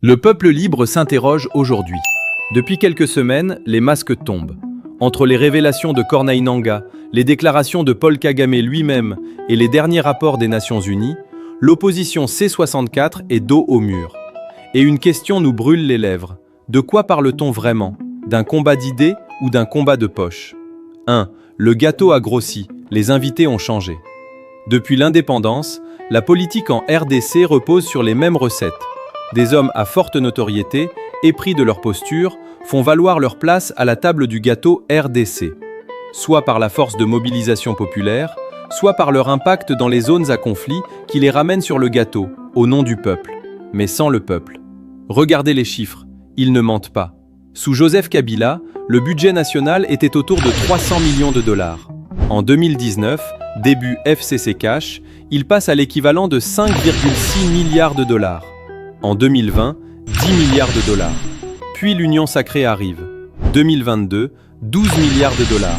Le peuple libre s'interroge aujourd'hui. Depuis quelques semaines, les masques tombent. Entre les révélations de Corneille Nangaa, les déclarations de Paul Kagame lui-même et les derniers rapports des Nations Unies, l'opposition C64 est dos au mur. Et une question nous brûle les lèvres. De quoi parle-t-on vraiment? D'un combat d'idées ou d'un combat de poche? 1. Le gâteau a grossi, les invités ont changé. Depuis l'indépendance, la politique en RDC repose sur les mêmes recettes. Des hommes à forte notoriété, épris de leur posture, font valoir leur place à la table du gâteau RDC, soit par la force de mobilisation populaire, soit par leur impact dans les zones à conflit qui les ramènent sur le gâteau, au nom du peuple, mais sans le peuple. Regardez les chiffres, ils ne mentent pas. Sous Joseph Kabila, le budget national était autour de 300 millions de dollars. En 2019, début FCC Cash, il passe à l'équivalent de 5,6 milliards de dollars. En 2020, 10 milliards de dollars. Puis l'Union sacrée arrive. 2022, 12 milliards de dollars.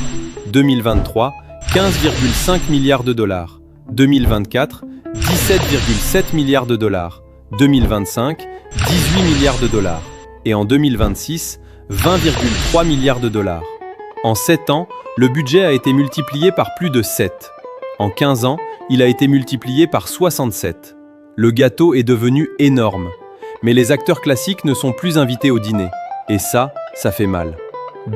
2023, 15,5 milliards de dollars. 2024, 17,7 milliards de dollars. 2025, 18 milliards de dollars. Et en 2026, 20,3 milliards de dollars. En 7 ans, le budget a été multiplié par plus de 7. En 15 ans, il a été multiplié par 67. Le gâteau est devenu énorme. Mais les acteurs classiques ne sont plus invités au dîner. Et ça fait mal.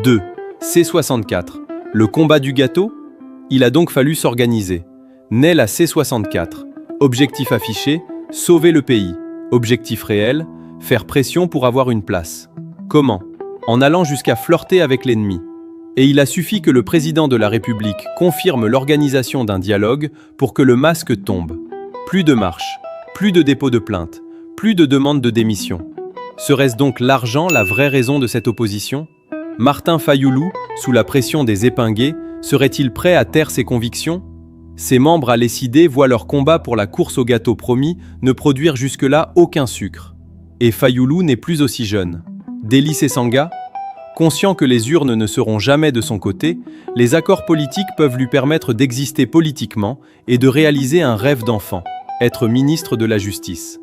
2. C64. Le combat du gâteau? Il a donc fallu s'organiser. Naît la C64. Objectif affiché, sauver le pays. Objectif réel, faire pression pour avoir une place. Comment? En allant jusqu'à flirter avec l'ennemi. Et il a suffi que le président de la République confirme l'organisation d'un dialogue pour que le masque tombe. Plus de marche. Plus de dépôt de plainte, plus de demande de démission. Serait-ce donc l'argent la vraie raison de cette opposition? Martin Fayulu, sous la pression des épingués, serait-il prêt à taire ses convictions? Ses membres à l'ECID voient leur combat pour la course au gâteau promis ne produire jusque-là aucun sucre. Et Fayulu n'est plus aussi jeune. Délice Sesanga? Conscient que les urnes ne seront jamais de son côté, les accords politiques peuvent lui permettre d'exister politiquement et de réaliser un rêve d'enfant. Être ministre de la Justice.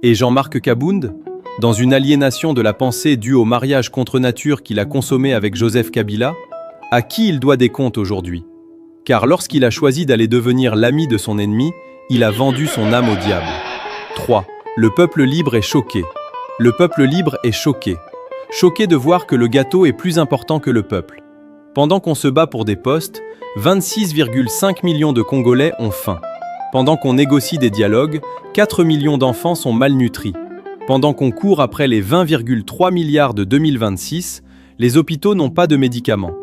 Et Jean-Marc Kabound? Dans une aliénation de la pensée due au mariage contre nature qu'il a consommé avec Joseph Kabila, à qui il doit des comptes aujourd'hui? Car lorsqu'il a choisi d'aller devenir l'ami de son ennemi, il a vendu son âme au diable. 3. Le peuple libre est choqué. Le peuple libre est choqué. Choqué de voir que le gâteau est plus important que le peuple. Pendant qu'on se bat pour des postes, 26,5 millions de Congolais ont faim. Pendant qu'on négocie des dialogues, 4 millions d'enfants sont malnutris. Pendant qu'on court après les 20,3 milliards de 2026, les hôpitaux n'ont pas de médicaments.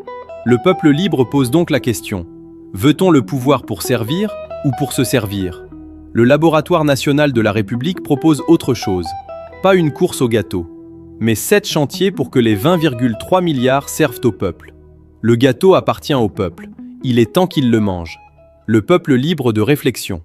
Le peuple libre pose donc la question. Veut-on le pouvoir pour servir ou pour se servir? Le Laboratoire national de la République propose autre chose. Pas une course au gâteau, mais 7 chantiers pour que les 20,3 milliards servent au peuple. Le gâteau appartient au peuple. Il est temps qu'il le mange. Le peuple libre de réflexion.